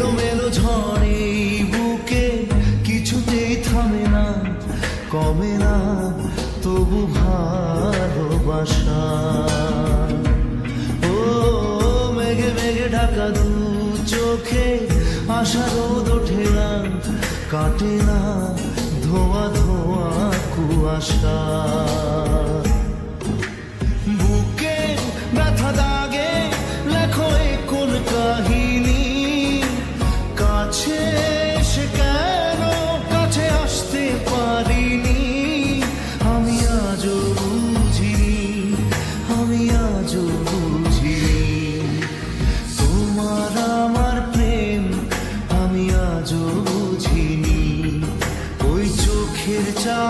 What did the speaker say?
এলোমেলো ঝড়ে বুকে কিছুতেই থামে না, কমে না তবু ভালোবাসা। ও মেঘে মেঘে ঢাকা দু চোখে আশা রোদ ওঠে না, কাটে না ধোয়া ধোয়া কুয়াশা। বুকে ব্যথা দাগে লেখো কোন কাহিনী, কাছে এসে কেন কাছে আসতে পারিনি। আমি আজও বুঝিনি, আমি আজও বুঝিনি তোমার আমার প্রেম, আমি আজও বুঝিনি। ওই চোখের চা